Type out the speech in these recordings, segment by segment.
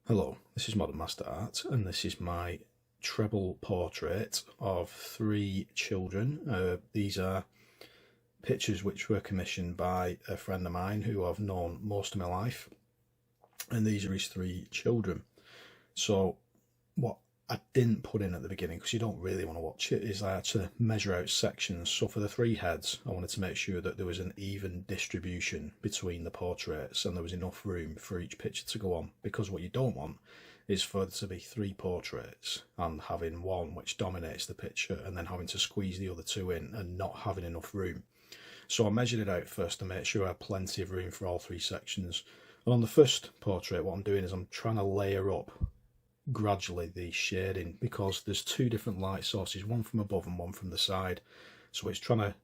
Hello, this is Modern Master Art, and this is my treble portrait of three children. These are pictures which were commissioned by a friend of mine who I've known most of my life, and these are his three children. So what I didn't put in at the beginning, because you don't really want to watch it, is I had to measure out sections. So for the three heads, I wanted to make sure that there was an even distribution between the portraits and there was enough room for each picture to go on, because what you don't want is for there to be three portraits and having one which dominates the picture and then having to squeeze the other two in and not having enough room. So I measured it out first to make sure I had plenty of room for all three sections. And on the first portrait, what I'm doing is I'm trying to layer up gradually the shading, because there's two different light sources, one from above and one from the side. So it's trying to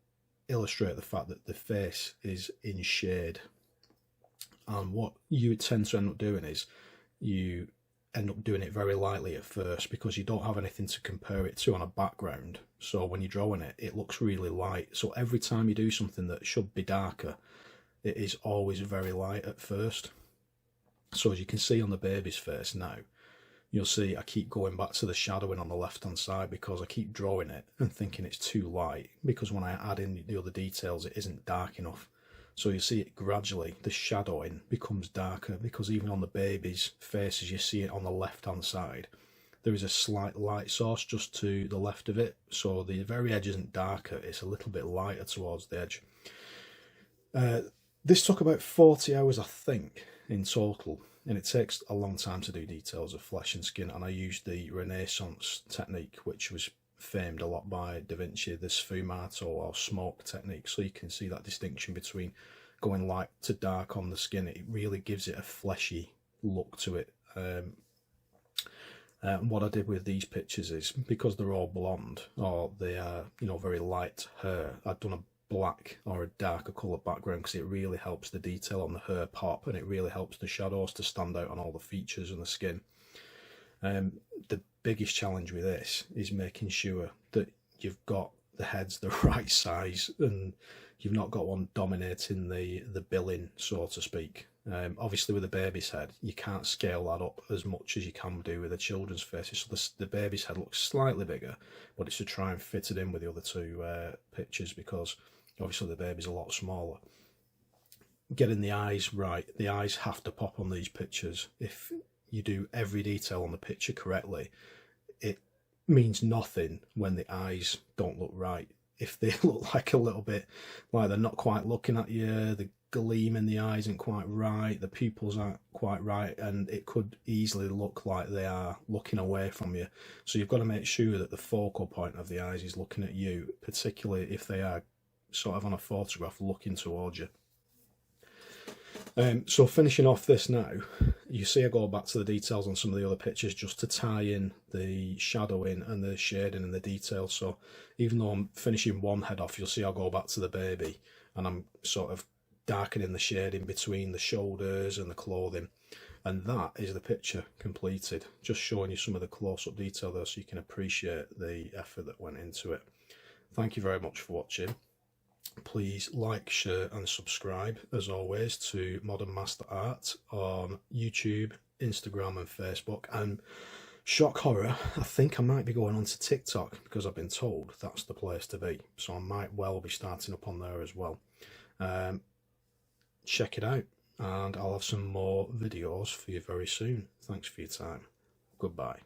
illustrate the fact that the face is in shade. And what you tend to end up doing is you end up doing it very lightly at first, because you don't have anything to compare it to on a background. So when you're drawing it, it looks really light. So every time you do something that should be darker, it is always very light at first. So as you can see on the baby's face now, you'll see I keep going back to the shadowing on the left hand side, because I keep drawing it and thinking it's too light, because when I add in the other details it isn't dark enough. So you see it gradually, the shadowing becomes darker, because even on the baby's face, as you see it on the left hand side, there is a slight light source just to the left of it. So the very edge isn't darker, it's a little bit lighter towards the edge. This took about 40 hours I think in total, and it takes a long time to do details of flesh and skin, and I used the Renaissance technique, which was famed a lot by Da Vinci, the sfumato or smoke technique. So you can see that distinction between going light to dark on the skin. It really gives it a fleshy look to it. What I did with these pictures is, because they're all blonde, or they are, very light hair, I've done a black or a darker colour background, because it really helps the detail on the hair pop, and it really helps the shadows to stand out on all the features and the skin. The biggest challenge with this is making sure that you've got the heads the right size, and you've not got one dominating the billing, so to speak. Obviously with a baby's head you can't scale that up as much as you can do with a children's faces, so the baby's head looks slightly bigger, but it's to try and fit it in with the other two pictures, because obviously the baby's a lot smaller. Getting the eyes right, the eyes have to pop on these pictures. If you do every detail on the picture correctly, it means nothing when the eyes don't look right. If they look like a little bit like they're not quite looking at you, the gleam in the eyes isn't quite right, the pupils aren't quite right, and it could easily look like they are looking away from you. So you've got to make sure that the focal point of the eyes is looking at you, particularly if they are sort of on a photograph looking towards you. So finishing off this now, you see I go back to the details on some of the other pictures just to tie in the shadowing and the shading and the detail. So even though I'm finishing one head off, you'll see I'll go back to the baby and I'm sort of darkening the shading between the shoulders and the clothing. And that is the picture completed. Just showing you some of the close-up detail there so you can appreciate the effort that went into it. Thank you very much for watching. Please like, share and subscribe as always to Modern Master Art on YouTube, Instagram and Facebook, and shock horror, I think I might be going on to TikTok, because I've been told that's the place to be, so I might well be starting up on there as well. Check it out, and I'll have some more videos for you very soon. Thanks for your time. Goodbye.